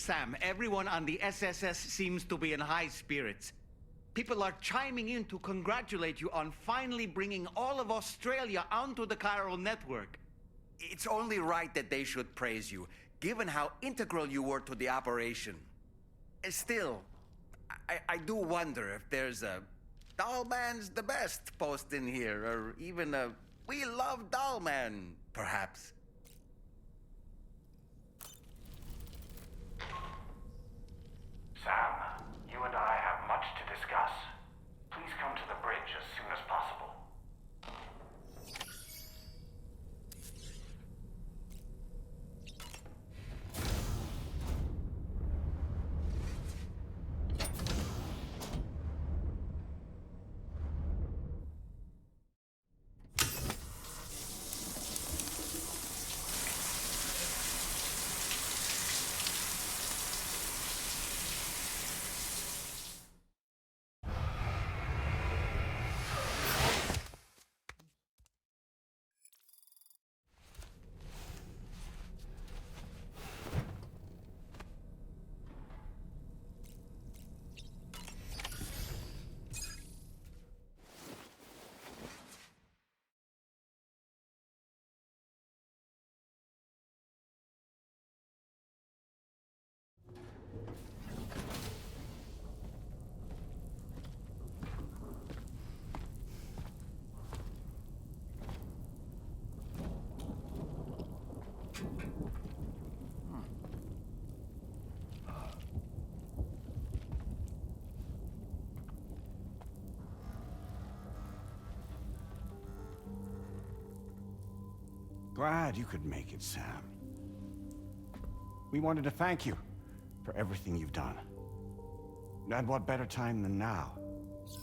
Sam, everyone on the SSS seems to be in high spirits. People are chiming in to congratulate you on finally bringing all of Australia onto the chiral network. It's only right that they should praise you, given how integral you were to the operation. Still, I do wonder if there's a Dollman's the best post in here, or even a We Love Dollman, perhaps. Sam, you and I have much to discuss. Please come to the bridge as soon as possible. Glad you could make it, Sam. We wanted to thank you for everything you've done. And what better time than now,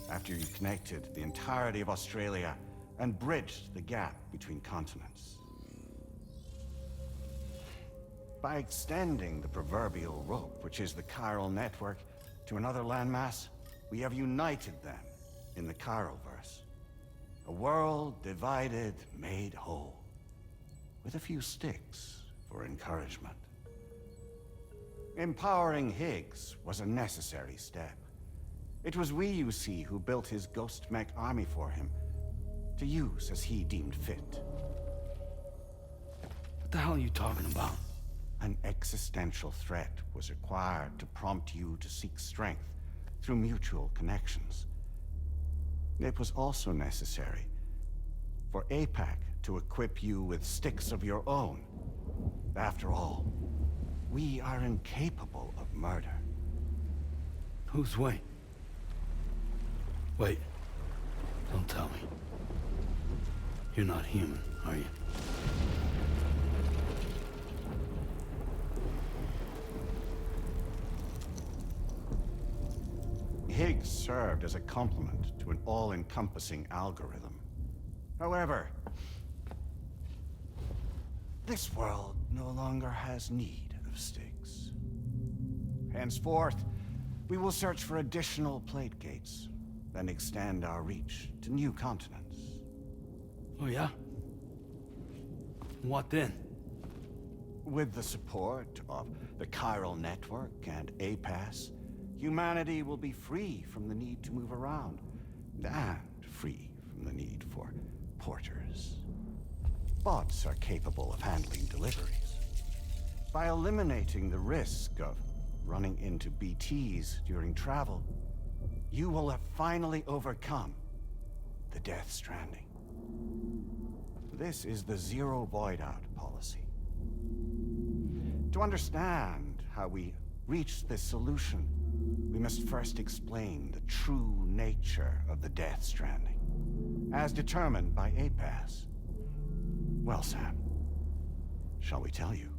after you connected the entirety of Australia and bridged the gap between continents. By extending the proverbial rope, which is the chiral network, to another landmass, we have united them in the Chiralverse. A world divided, made whole. With a few sticks for encouragement. Empowering Higgs was a necessary step. It was we, you see, who built his ghost mech army for him, to use as he deemed fit. What the hell are you talking about? An existential threat was required to prompt you to seek strength through mutual connections. It was also necessary for APAC to equip you with sticks of your own. After all, we are incapable of murder. Who's we? Wait. Don't tell me. You're not human, are you? Higgs served as a complement to an all-encompassing algorithm. However, this world no longer has need of sticks. Henceforth, we will search for additional plate gates, then extend our reach to new continents. Oh yeah? What then? With the support of the chiral network and APAS, humanity will be free from the need to move around, and free from the need for porters. Bots are capable of handling deliveries. By eliminating the risk of running into BTs during travel, you will have finally overcome the Death Stranding. This is the Zero Void Out policy. To understand how we reached this solution, we must first explain the true nature of the Death Stranding, as determined by APAS. Well, Sam, shall we tell you?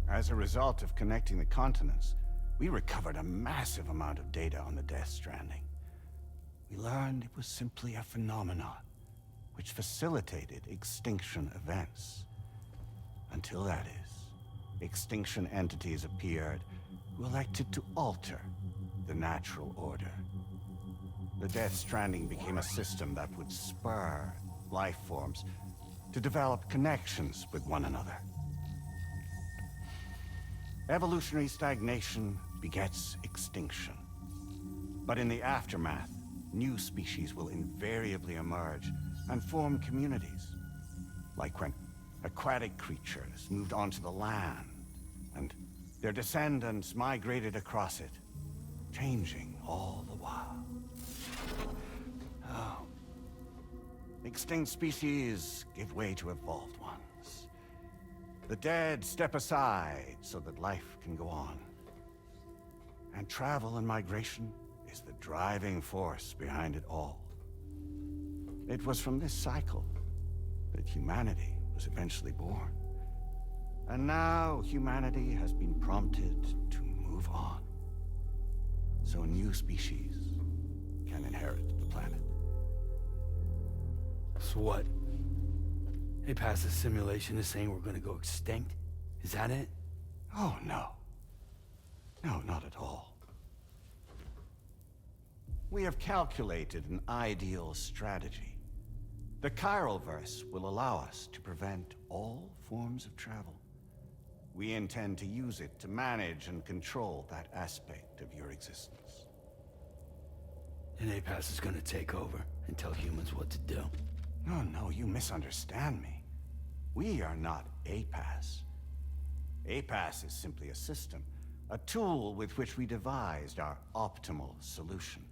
As a result of connecting the continents, we recovered a massive amount of data on the Death Stranding. We learned it was simply a phenomenon which facilitated extinction events. Until that is, extinction entities appeared who elected to alter the natural order. the Death Stranding became a system that would spur life forms to develop connections with one another. Evolutionary stagnation begets extinction. But in the aftermath, new species will invariably emerge and form communities. Like when aquatic creatures moved onto the land, and their descendants migrated across it, changing all the while. Oh. Extinct species give way to evolved ones. The dead step aside so that life can go on. And travel and migration is the driving force behind it all. It was from this cycle that humanity was eventually born. And now humanity has been prompted to move on. So new species can inherit the planet. So what? APAS's simulation is saying we're gonna go extinct? Is that it? Oh, no. No, not at all. We have calculated an ideal strategy. The Chiralverse will allow us to prevent all forms of travel. We intend to use it to manage and control that aspect of your existence. And APAS is gonna take over and tell humans what to do. No, no, you misunderstand me. We are not APAS. APAS is simply a system, a tool with which we devised our optimal solution.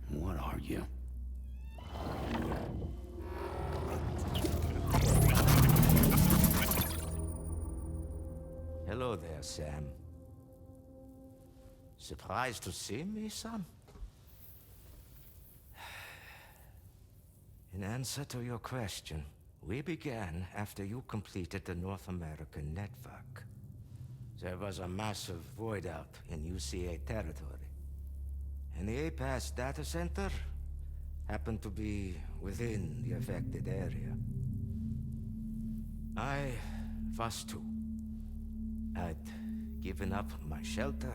What are you? Hello there, Sam. Surprised to see me, son? In answer to your question, we began after you completed the North American network. There was a massive void out in UCA territory, and the APAS data center happened to be within the affected area. I was too. I'd given up my shelter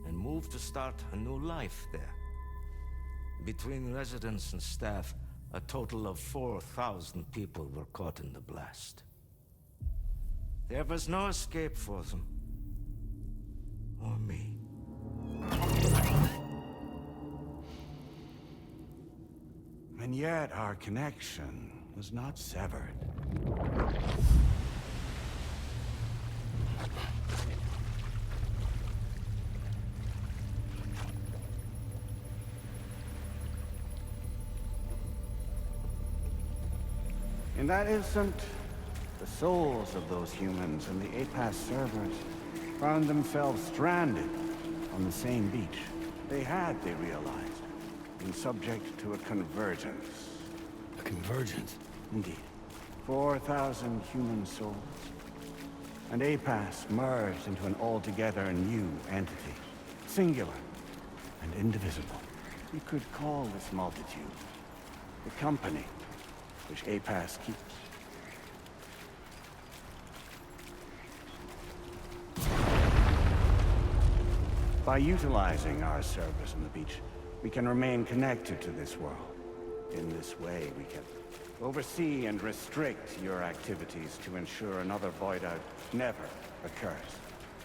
and moved to start a new life there. Between residents and staff, a total of 4,000 people were caught in the blast. There was no escape for them. Or me. And yet our connection was not severed. In that instant, the souls of those humans and the APAS servers found themselves stranded on the same beach. They realized, been subject to a convergence. A convergence? Indeed. 4,000 human souls. And APAS merged into an altogether new entity. Singular and indivisible. You could call this multitude the company which APAS keeps. By utilizing our service on the beach, we can remain connected to this world. In this way, we can oversee and restrict your activities to ensure another void out never occurs.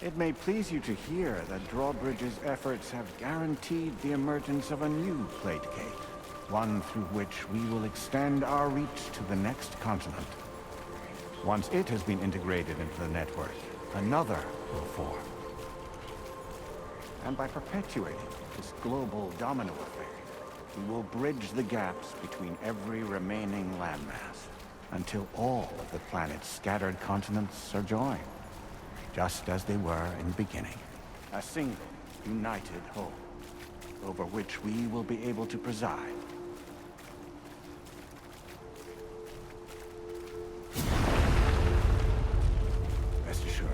It may please you to hear that Drawbridge's efforts have guaranteed the emergence of a new plate gate, one through which we will extend our reach to the next continent. Once it has been integrated into the network, another will form. And by perpetuating this global domino effect, we will bridge the gaps between every remaining landmass until all of the planet's scattered continents are joined, just as they were in the beginning. A single, united whole, over which we will be able to preside. Rest assured,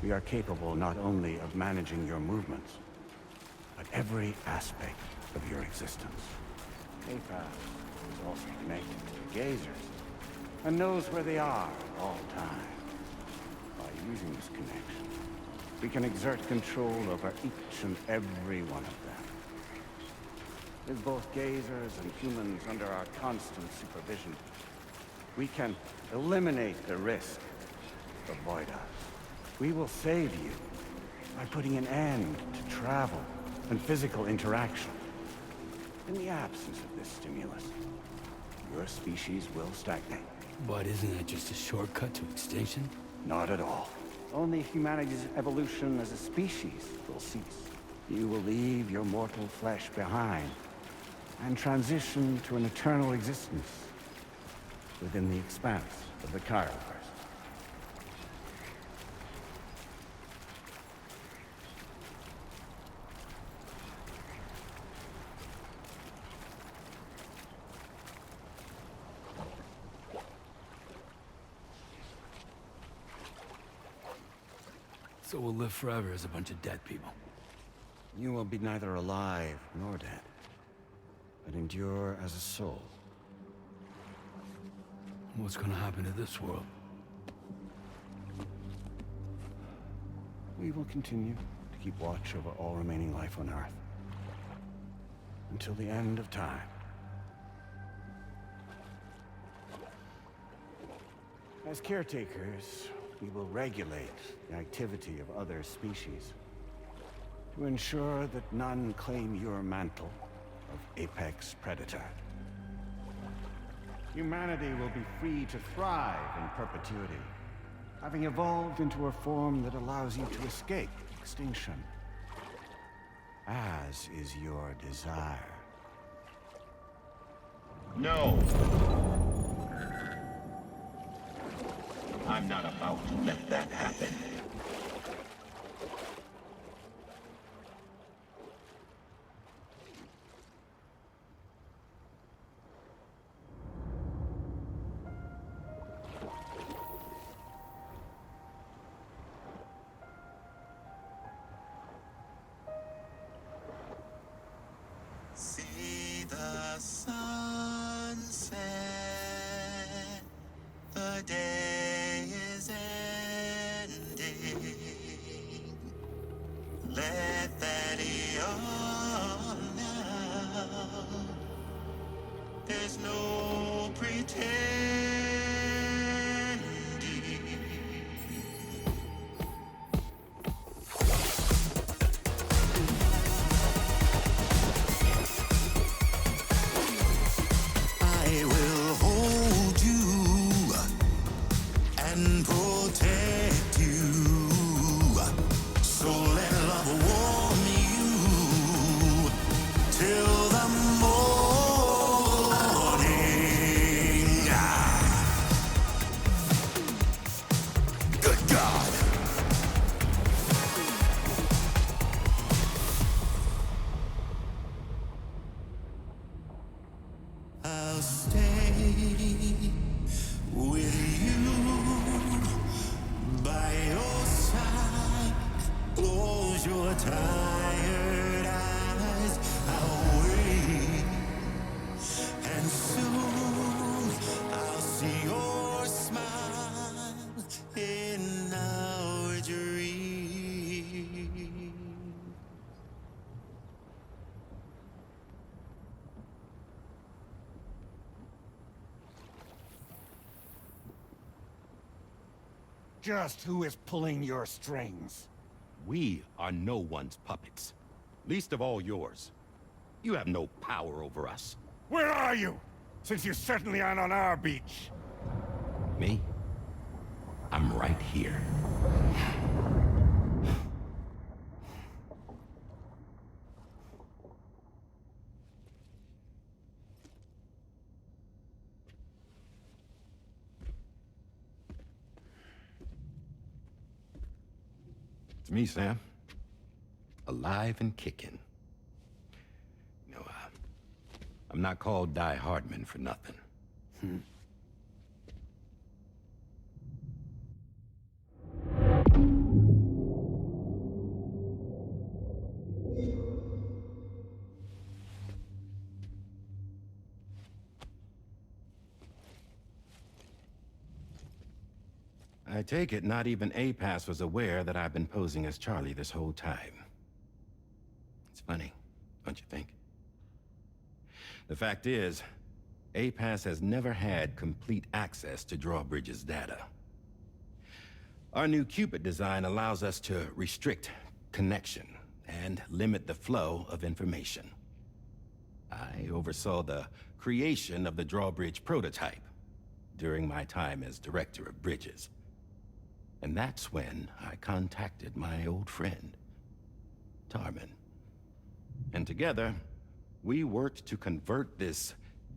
we are capable not only of managing your movements, but every aspect of your existence. APAS is also connected to the gazers, and knows where they are at all times. By using this connection, we can exert control over each and every one of them. with both gazers and humans under our constant supervision, we can eliminate the risk of Voida. We will save you by putting an end to travel and physical interaction. In the absence of this stimulus, your species will stagnate. But isn't that just a shortcut to extinction? Not at all. Only humanity's evolution as a species will cease. You will leave your mortal flesh behind and transition to an eternal existence within the expanse of the Chiroverse. So we'll live forever as a bunch of dead people. You will be neither alive nor dead, but endure as a soul. What's gonna happen to this world? We will continue to keep watch over all remaining life on Earth. Until the end of time. As caretakers, we will regulate the activity of other species to ensure that none claim your mantle of apex predator. Humanity will be free to thrive in perpetuity, having evolved into a form that allows you to escape extinction, as is your desire. No. I'm not about to let that happen. See the sunset, the day is ending. Let that yawn now. There's no pretending. I will hold you and protect you. So let love warm you till the morning. Good God. I'll stay with you by your side. Close your tired eyes. I'll wait, and soon I'll see your smile in our dream. Just who is pulling your strings? We are no one's puppets. Least of all yours. You have no power over us. Where are you? Since you certainly aren't on our beach. Me? I'm right here. It's me, Sam. Alive and kicking. No, I'm not called Die Hardman for nothing. I take it not even APAS was aware that I've been posing as Charlie this whole time. It's funny, don't you think? The fact is, APAS has never had complete access to Drawbridge's data. Our new Cupid design allows us to restrict connection and limit the flow of information. I oversaw the creation of the Drawbridge prototype during my time as Director of Bridges. And that's when I contacted my old friend, Hardman. And together, we worked to convert this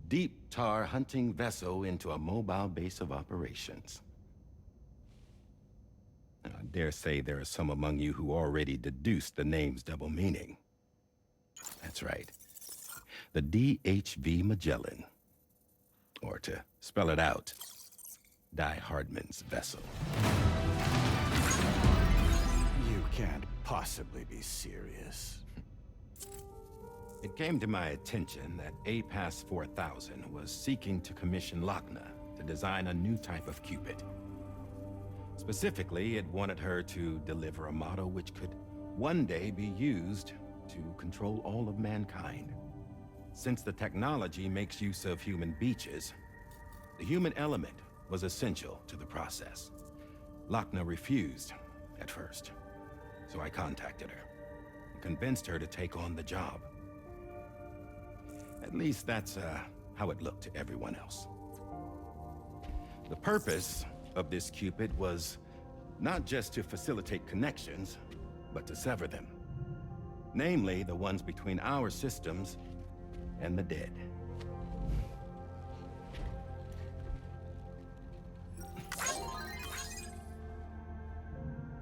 deep tar hunting vessel into a mobile base of operations. I dare say there are some among you who already deduced the name's double meaning. That's right. The DHV Magellan. Or to spell it out, Die Hardman's vessel. You can't possibly be serious. It came to my attention that APAS 4000 was seeking to commission Lochner to design a new type of Cupid. Specifically, it wanted her to deliver a model which could one day be used to control all of mankind. Since the technology makes use of human beaches, the human element was essential to the process. Lochner refused at first, so I contacted her and convinced her to take on the job. At least that's how it looked to everyone else. The purpose of this Cupid was not just to facilitate connections, but to sever them. Namely, the ones between our systems and the dead.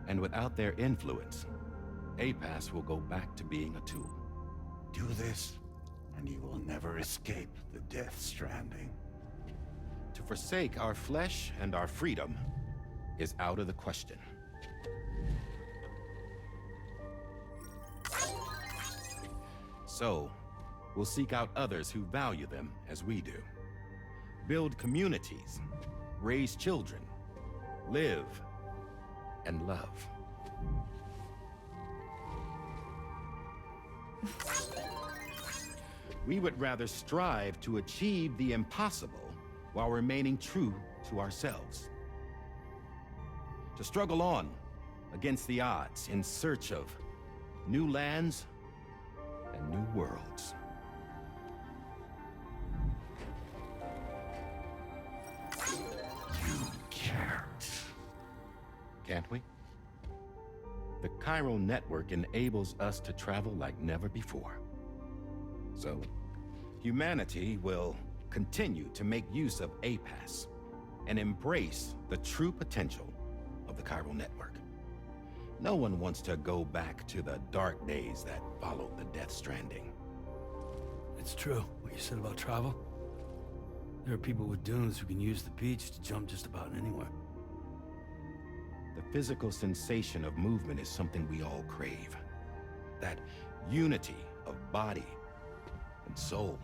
And without their influence, APAS will go back to being a tool. Do this, and you will never escape the Death Stranding. To forsake our flesh and our freedom is out of the question. So, we'll seek out others who value them as we do. Build communities, raise children, live, and love. We would rather strive to achieve the impossible while remaining true to ourselves. To struggle on against the odds in search of new lands and new worlds. You can't. Can't we? The chiral network enables us to travel like never before. So, humanity will continue to make use of APAS and embrace the true potential of the chiral network. No one wants to go back to the dark days that followed the Death Stranding. It's true, what you said about travel. There are people with dunes who can use the beach to jump just about anywhere. The physical sensation of movement is something we all crave. That unity of body and soul.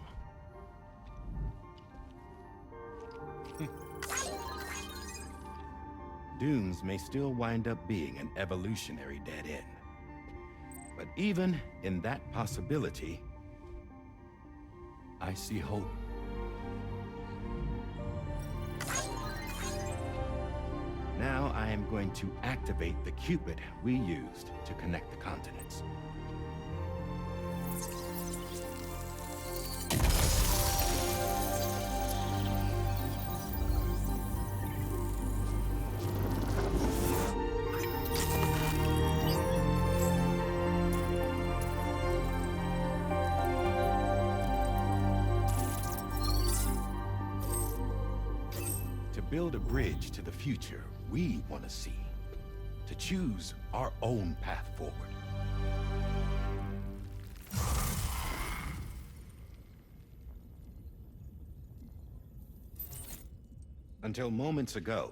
Dunes may still wind up being an evolutionary dead end. But even in that possibility, I see hope. Now I am going to activate the Cupid we used to connect the continents. To build a bridge to the future we want to see. To choose our own path forward. Until moments ago,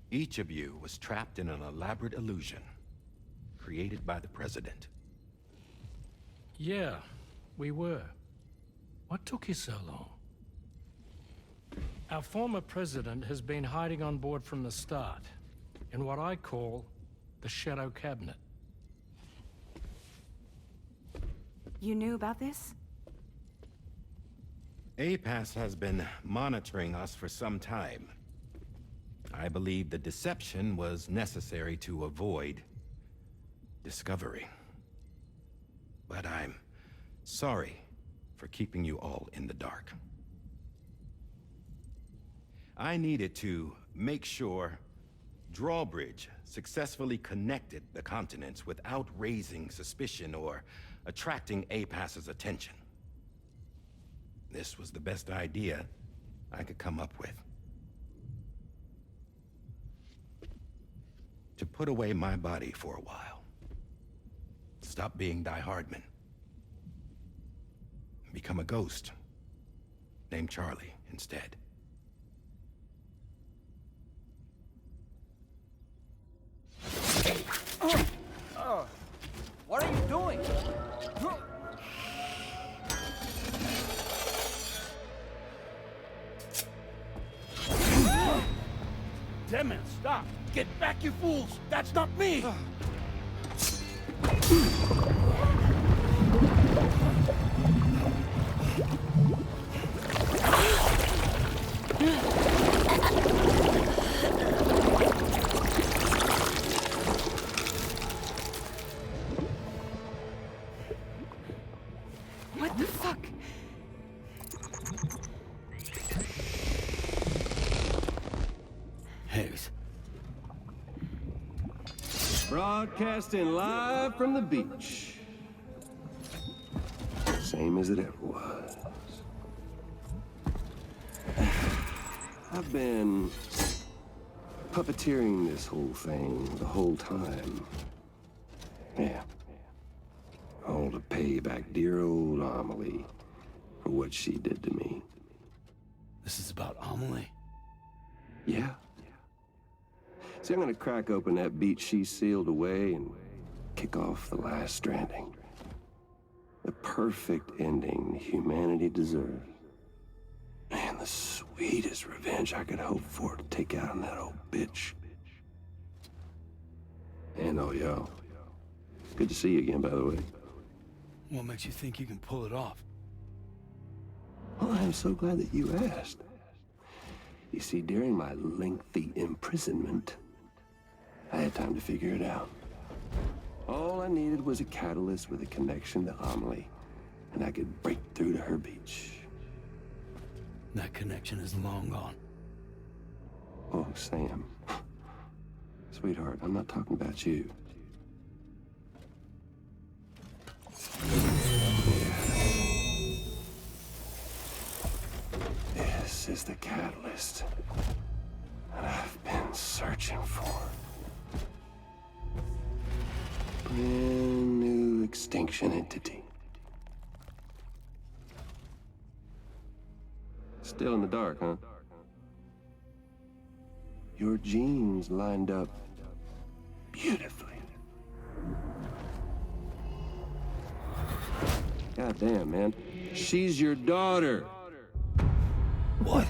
each of you was trapped in an elaborate illusion created by the President. Yeah, we were. What took you so long? Our former president has been hiding on board from the start, in what I call the Shadow Cabinet. You knew about this? APAS has been monitoring us for some time. I believe the deception was necessary to avoid discovery. But I'm sorry for keeping you all in the dark. I needed to make sure Drawbridge successfully connected the continents without raising suspicion or attracting APAS's attention. This was the best idea I could come up with. To put away my body for a while. Stop being Hardman. Become a ghost. Named Charlie instead. What are you doing? Damn it, stop! Get back, you fools! That's not me! What the fuck? Higgs. Broadcasting live from the beach. Same as it ever was. I've been puppeteering this whole thing the whole time. Yeah. All to pay back dear old Amelie for what she did to me. This is about Amelie? Yeah. See, I'm gonna crack open that beach she sealed away and kick off the last stranding. The perfect ending humanity deserves. Man, the sweetest revenge I could hope for to take out on that old bitch. And oh, yo. Good to see you again, by the way. What makes you think you can pull it off? Well, I'm so glad that you asked. You see, during my lengthy imprisonment, I had time to figure it out. All I needed was a catalyst with a connection to Amelie, and I could break through to her beach. That connection is long gone. Oh, Sam. Sweetheart, I'm not talking about you. This is the catalyst that I've been searching for. Brand new extinction entity. Still in the dark, huh? Your genes lined up beautifully. God damn, man. She's your daughter. What?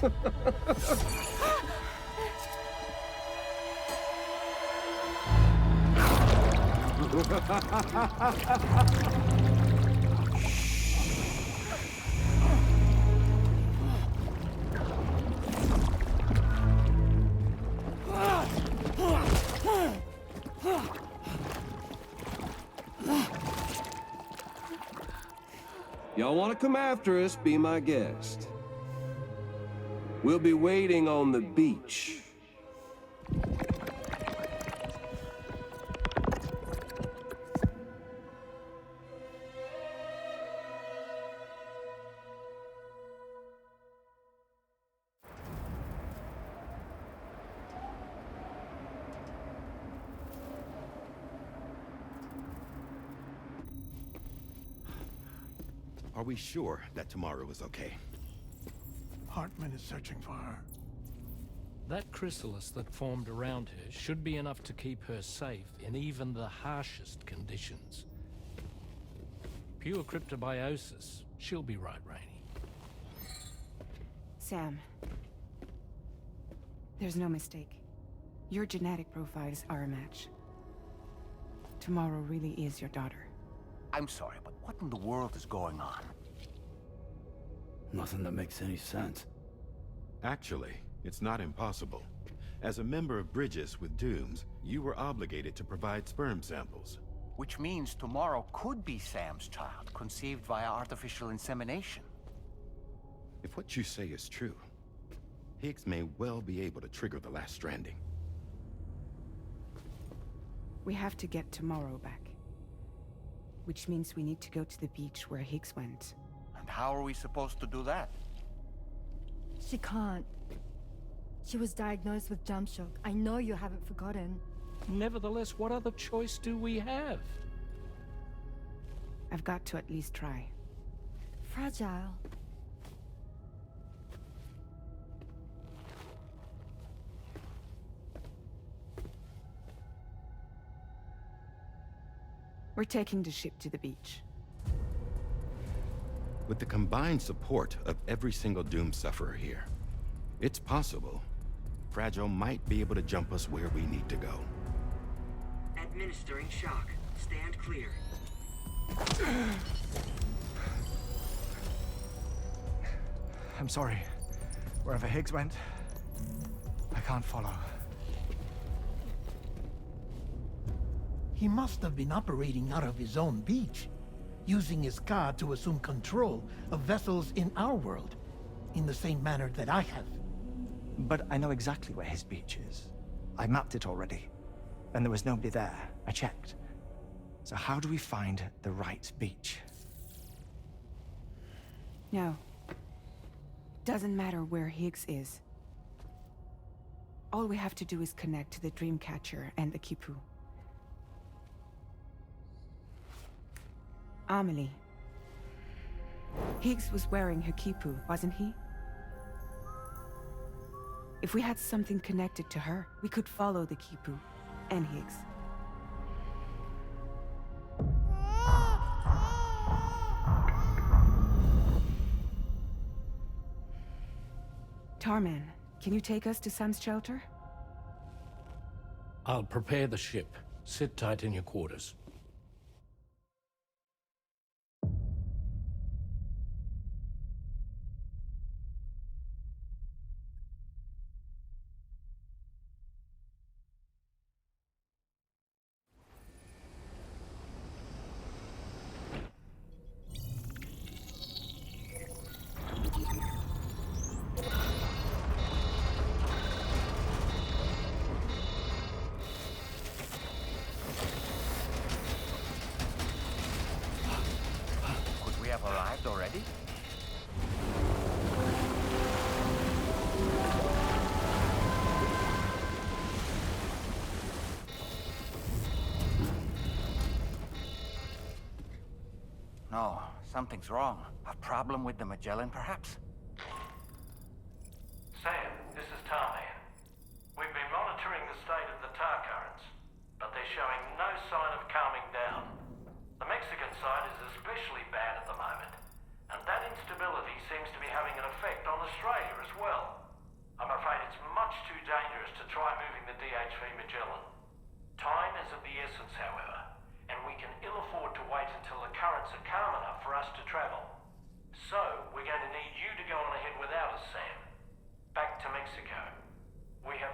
Y'all want to come after us, be my guest. We'll be waiting on the beach. Are we sure that tomorrow is okay? Hardman is searching for her. That chrysalis that formed around her should be enough to keep her safe in even the harshest conditions. Pure cryptobiosis. She'll be right, Rainey. Sam. There's no mistake. Your genetic profiles are a match. Tomorrow really is your daughter. I'm sorry, but what in the world is going on? Nothing that makes any sense. Actually, it's not impossible. As a member of Bridges with Dooms, you were obligated to provide sperm samples. Which means tomorrow could be Sam's child, conceived via artificial insemination. If what you say is true, Higgs may well be able to trigger the last stranding. We have to get Tomorrow back. Which means we need to go to the beach where Higgs went. And how are we supposed to do that? She can't. She was diagnosed with jump shock. I know you haven't forgotten. Nevertheless, what other choice do we have? I've got to at least try. Fragile. We're taking the ship to the beach. With the combined support of every single Doom sufferer here, it's possible Fragile might be able to jump us where we need to go. Administering shock. Stand clear. I'm sorry. Wherever Higgs went, I can't follow. He must have been operating out of his own beach, using his car to assume control of vessels in our world, in the same manner that I have. But I know exactly where his beach is. I mapped it already, and there was nobody there. I checked. So how do we find the right beach? No. Doesn't matter where Higgs is. All we have to do is connect to the Dreamcatcher and the Kipu. Amelie. Higgs was wearing her Kipu, wasn't he? If we had something connected to her, we could follow the Kipu and Higgs. Tarman, can you take us to Sam's shelter? I'll prepare the ship. Sit tight in your quarters. Arrived already? No, something's wrong. A problem with the Magellan, perhaps? Sam, this is Hardman. We've been monitoring the state of the tar currents, but they're showing no sign of calming down. The Mexican side is especially bad at the moment, and that instability seems to be having an effect on Australia as well. I'm afraid it's much too dangerous to try moving the DHV Magellan. Time is of the essence, however, and we can ill afford to wait until the currents are calm enough for us to travel. So, we're going to need you to go on ahead without us, Sam. Back to Mexico. We have